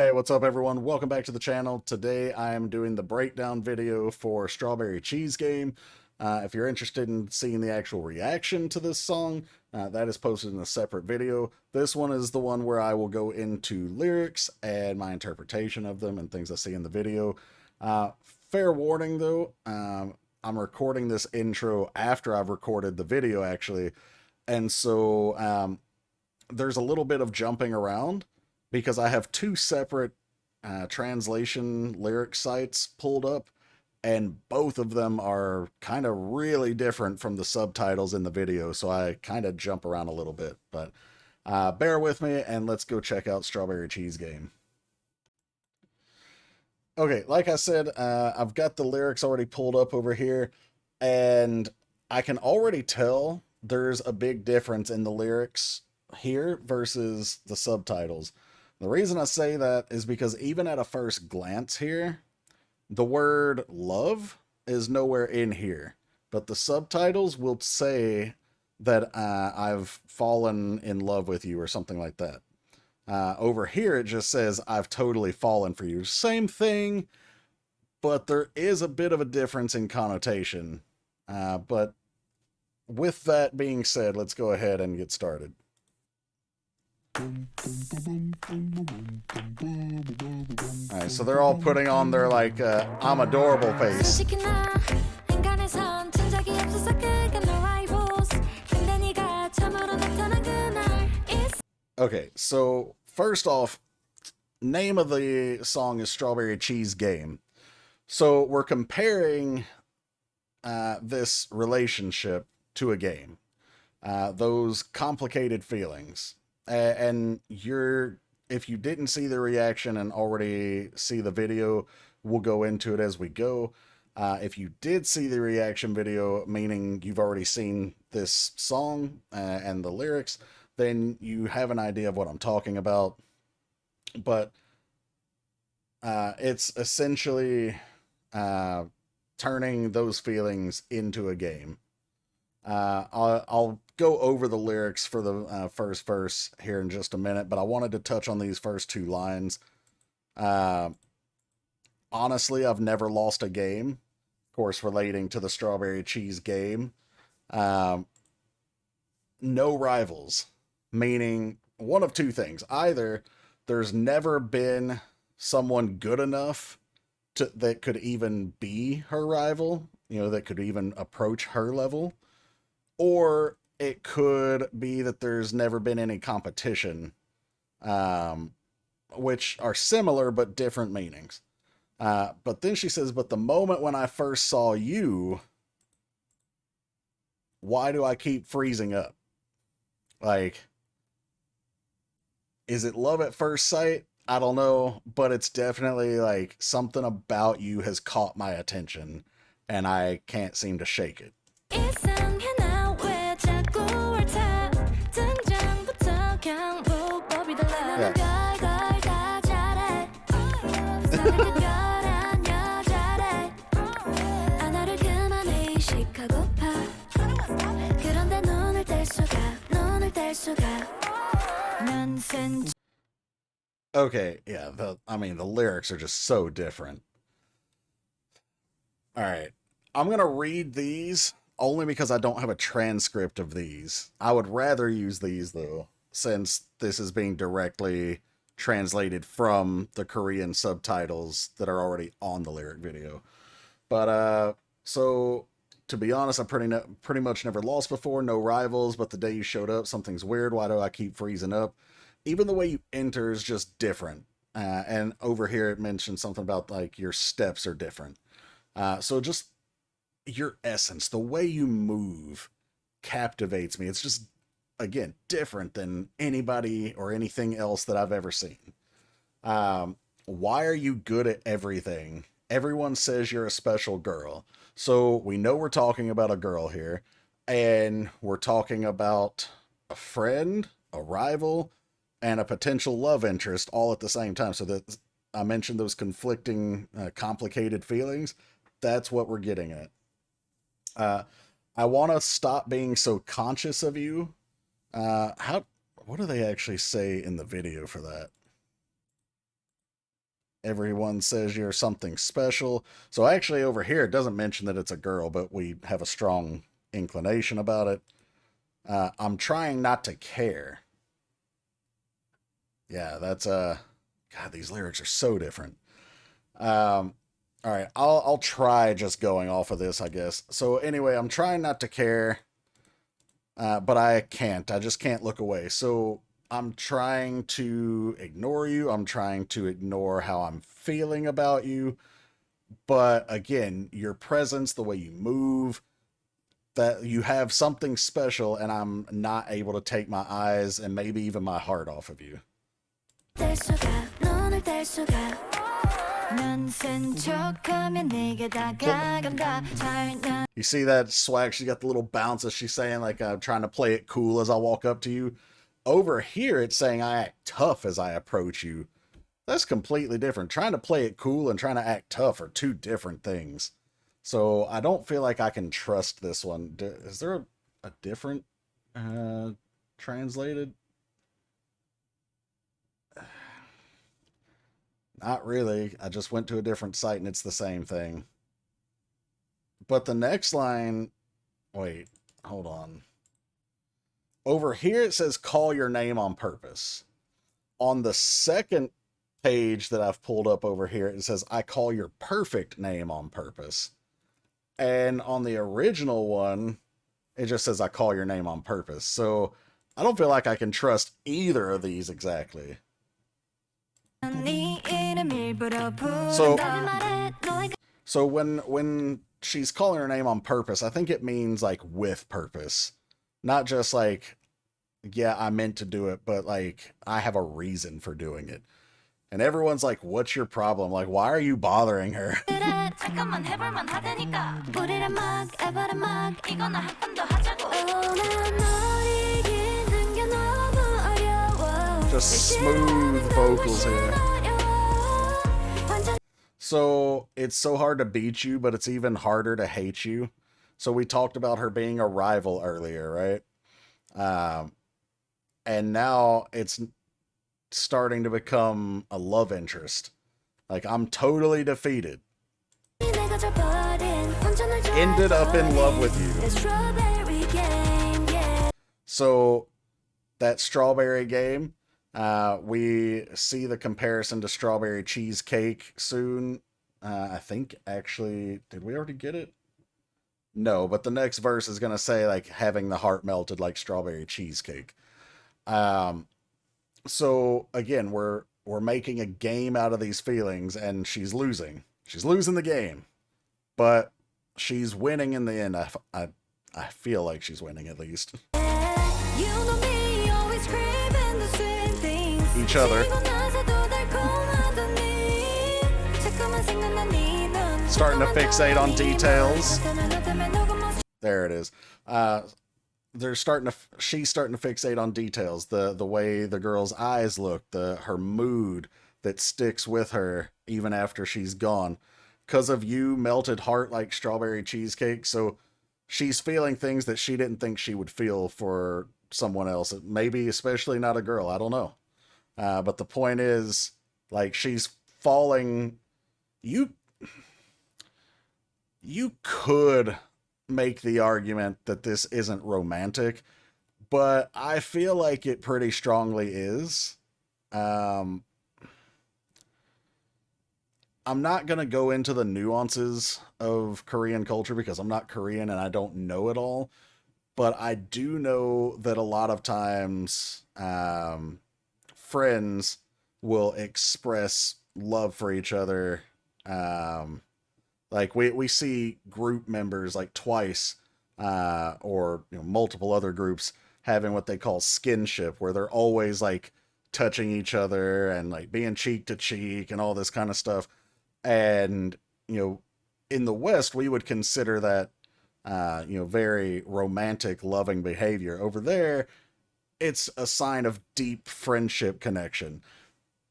Hey, what's up everyone? Welcome back to the channel. Today I am doing the breakdown video for Strawberry Cheesegame. If you're interested in seeing the actual reaction to this song, that is posted in a separate video. This one is the one where I will go into lyrics and my interpretation of them and things I see in the video. Fair warning though, I'm recording this intro after I've recorded the video actually, and so there's a little bit of jumping around because I have two separate translation lyric sites pulled up, and both of them are kind of really different from the subtitles in the video, so I kind of jump around a little bit. But bear with me, and let's go check out Strawberry Cheesegame. Okay, like I said, I've got the lyrics already pulled up over here, and I can already tell there's a big difference in the lyrics here versus the subtitles. The reason I say that is because even at a first glance here, the word love is nowhere in here, but the subtitles will say that I've fallen in love with you or something like that. Over here, it just says I've totally fallen for you. Same thing, but there is a bit of a difference in connotation. But with that being said, let's go ahead and get started. Alright, so they're all putting on their, like, I'm adorable face. Okay, so first off, name of the song is Strawberry Cheesegame. So we're comparing this relationship to a game. Those complicated feelings. And if you didn't see the reaction and already see the video, we'll go into it as we go. If you did see the reaction video, meaning you've already seen this song and the lyrics, then you have an idea of what I'm talking about. But it's essentially turning those feelings into a game. I'll go over the lyrics for the first verse here in just a minute, but I wanted to touch on these first two lines. Honestly, I've never lost a game, of course, relating to the Strawberry Cheese game. No rivals, meaning one of two things. Either there's never been someone good enough that could even be her rival, that could even approach her level, or it could be that there's never been any competition, which are similar but different meanings. But then she says, but the moment when I first saw you, why do I keep freezing up? Like, is it love at first sight? I don't know, but it's definitely like something about you has caught my attention, and I can't seem to shake it. Okay, yeah, the lyrics are just so different. Alright, I'm gonna read these only because I don't have a transcript of these. I would rather use these, though, since this is being directly translated from the Korean subtitles that are already on the lyric video. But, so, to be honest, I pretty much never lost before, no rivals, but the day you showed up, something's weird, why do I keep freezing up? Even the way you enter is just different. And over here it mentions something about, like, your steps are different. So just your essence, the way you move captivates me. It's just, again, different than anybody or anything else that I've ever seen. Why are you good at everything? Everyone says you're a special girl. So we know we're talking about a girl here, and we're talking about a friend, a rival, and a potential love interest all at the same time. So that I mentioned those conflicting, complicated feelings. That's what we're getting at. I want to stop being so conscious of you. What do they actually say in the video for that? Everyone says you're something special. So actually over here, it doesn't mention that it's a girl, but we have a strong inclination about it. I'm trying not to care. Yeah, that's, God, these lyrics are so different. All right, I'll try just going off of this, I guess. So anyway, I'm trying not to care, but I can't. I just can't look away. So I'm trying to ignore you. I'm trying to ignore how I'm feeling about you. But again, your presence, the way you move, that you have something special, and I'm not able to take my eyes and maybe even my heart off of you. You see that swag? She got the little bounce as she's saying, like, I'm trying to play it cool as I walk up to you. Over here, it's saying I act tough as I approach you. That's completely different. Trying to play it cool and trying to act tough are two different things. So I don't feel like I can trust this one. Is there a different translated? Not really. I just went to a different site and it's the same thing. But the next line, wait, hold on. Over here it says call your name on purpose. On the second page that I've pulled up over here, it says I call your perfect name on purpose. And on the original one, it just says I call your name on purpose. So I don't feel like I can trust either of these exactly. So when she's calling her name on purpose, I think it means like with purpose. Not just like, yeah, I meant to do it, but like I have a reason for doing it. And everyone's like, what's your problem? Like, why are you bothering her? Just smooth vocals here. So it's so hard to beat you, but it's even harder to hate you. So we talked about her being a rival earlier, right? And now it's starting to become a love interest. Like, I'm totally defeated. Ended up in love with you. So that strawberry game, we see the comparison to strawberry cheesecake soon. I think, actually, did we already get it? No, but the next verse is going to say, like, having the heart melted like strawberry cheesecake. So, again, we're making a game out of these feelings, and she's losing. She's losing the game. But she's winning in the end. I feel like she's winning, at least. Each other. Starting to fixate on details. There it is. She's starting to fixate on details. The way the girl's eyes look, her mood that sticks with her even after she's gone. 'Cause of you, melted heart like strawberry cheesecake. So she's feeling things that she didn't think she would feel for someone else. Maybe especially not a girl. I don't know. But the point is, like, she's falling. You could make the argument that this isn't romantic, but I feel like it pretty strongly is. I'm not going to go into the nuances of Korean culture because I'm not Korean and I don't know it all, but I do know that a lot of times friends will express love for each other. Like we see group members like Twice or multiple other groups having what they call skinship, where they're always like touching each other and like being cheek to cheek and all this kind of stuff. And in the West, we would consider that very romantic, loving behavior. Over there, it's a sign of deep friendship connection.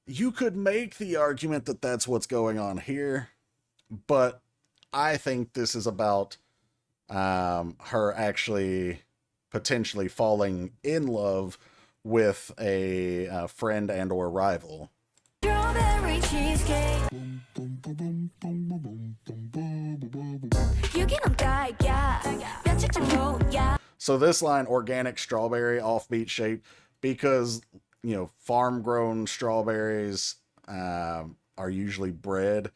You could make the argument that that's what's going on here, but I think this is about her actually potentially falling in love with a friend and or rival. So this line, organic strawberry, offbeat shape, because, you know, farm-grown strawberries are usually bred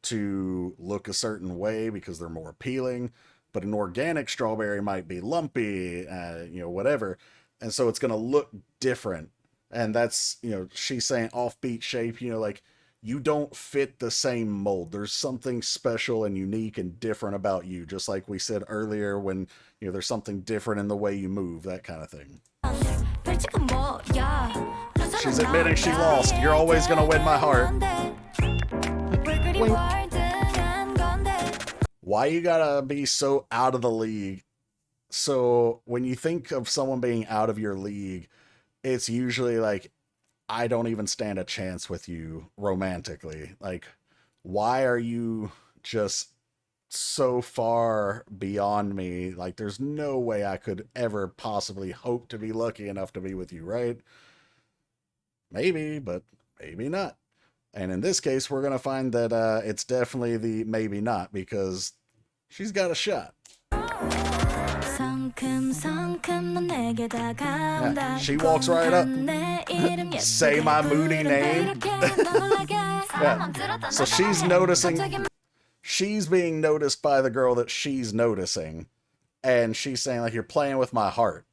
to look a certain way because they're more appealing, but an organic strawberry might be lumpy, you know, whatever, and so it's going to look different. And that's, you know, she's saying offbeat shape, you know, like, you don't fit the same mold. There's something special and unique and different about you, just like we said earlier when, you know, there's something different in the way you move, that kind of thing. She's admitting she lost. You're always gonna win my heart. Why you gotta be so out of the league? So when you think of someone being out of your league, it's usually like, I don't even stand a chance with you romantically. Like, why are you just so far beyond me? Like, there's no way I could ever possibly hope to be lucky enough to be with you, right? Maybe, but maybe not. And in this case, we're going to find that it's definitely the maybe not, because she's got a shot. Yeah, she walks right up. Say my moody name. Yeah. So she's noticing. She's being noticed by the girl that she's noticing. And she's saying, like, you're playing with my heart.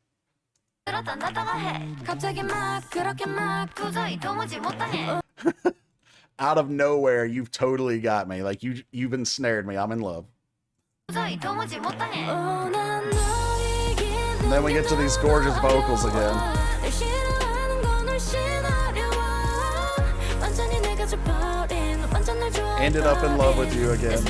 Out of nowhere, you've totally got me. Like, you've ensnared me. I'm in love. And then we get to these gorgeous vocals again. Ended up in love with you again.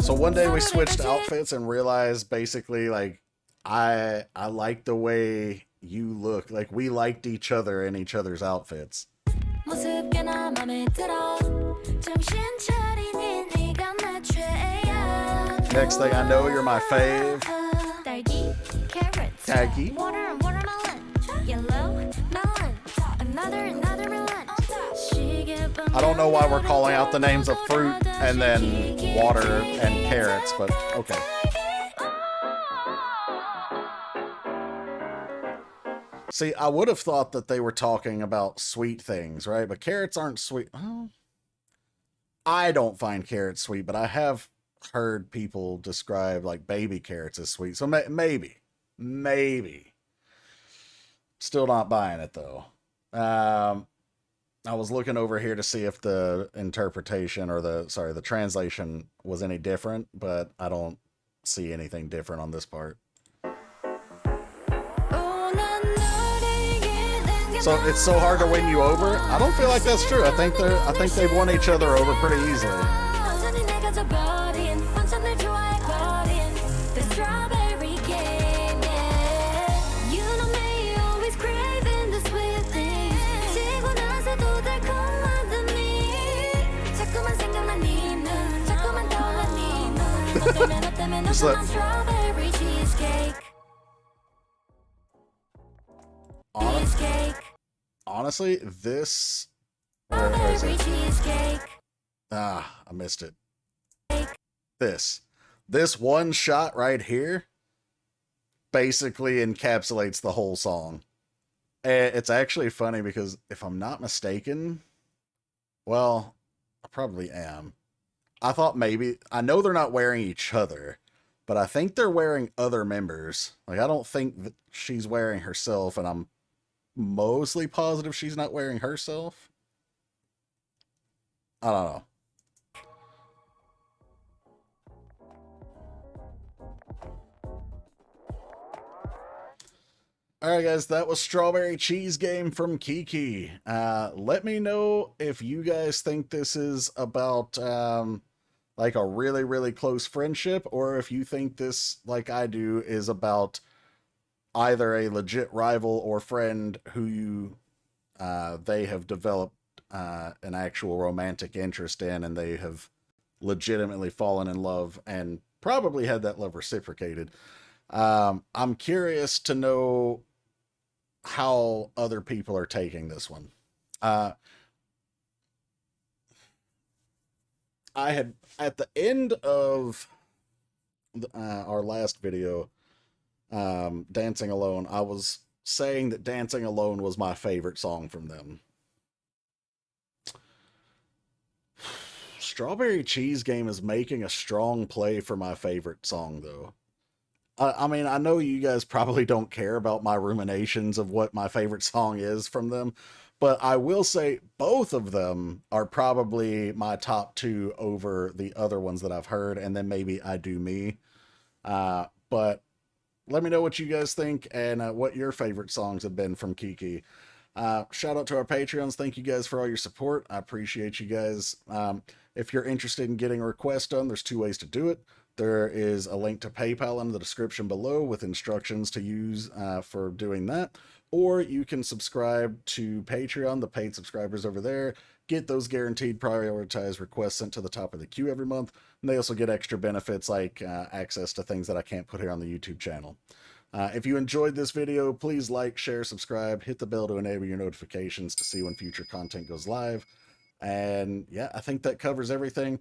So one day we switched outfits and realized basically, like, I like the way you look. Like, we liked each other in each other's outfits. Next thing I know, you're my fave. Khaki. I don't know why we're calling out the names of fruit and then water and carrots, but okay. See, I would have thought that they were talking about sweet things, right? But carrots aren't sweet. Oh, I don't find carrots sweet, but I have heard people describe, like, baby carrots as sweet. So maybe. Still not buying it, though. I was looking over here to see if the interpretation or the translation was any different, but I don't see anything different on this part. So it's so hard to win you over? I don't feel like that's true. I think they've won each other over pretty easily. Just let... Honestly, this... Where is it? Ah, I missed it. This one shot right here basically encapsulates the whole song. It's actually funny because if I'm not mistaken, well, I probably am. I thought maybe, I know they're not wearing each other, but I think they're wearing other members. Like, I don't think that she's wearing herself, and I'm mostly positive she's not wearing herself. I don't know. Alright guys, that was Strawberry Cheesegame from KiiiKiii. Let me know if you guys think this is about like a really, really close friendship, or if you think this, like I do, is about either a legit rival or friend who they have developed an actual romantic interest in, and they have legitimately fallen in love and probably had that love reciprocated. I'm curious to know how other people are taking this one. Uh, I had at the end of our last video, Dancing Alone, I was saying that Dancing Alone was my favorite song from them. Strawberry Cheesegame is making a strong play for my favorite song, though. I mean, I know you guys probably don't care about my ruminations of what my favorite song is from them, but I will say both of them are probably my top two over the other ones that I've heard, and then maybe I Do Me. But let me know what you guys think and what your favorite songs have been from KiiiKiii. Shout out to our Patreons. Thank you guys for all your support. I appreciate you guys. If you're interested in getting a request done, there's two ways to do it. There is a link to PayPal in the description below with instructions to use for doing that. Or you can subscribe to Patreon, the paid subscribers over there, get those guaranteed prioritized requests sent to the top of the queue every month. And they also get extra benefits like access to things that I can't put here on the YouTube channel. If you enjoyed this video, please like, share, subscribe, hit the bell to enable your notifications to see when future content goes live. And yeah, I think that covers everything.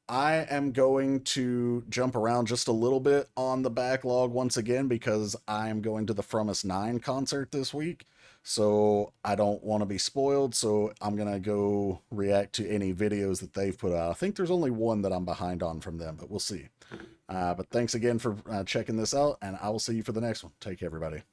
I am going to jump around just a little bit on the backlog once again because I'm going to the From Us 9 concert this week. So I don't want to be spoiled. So I'm going to go react to any videos that they've put out. I think there's only one that I'm behind on from them, but we'll see. But thanks again for checking this out, and I will see you for the next one. Take care, everybody.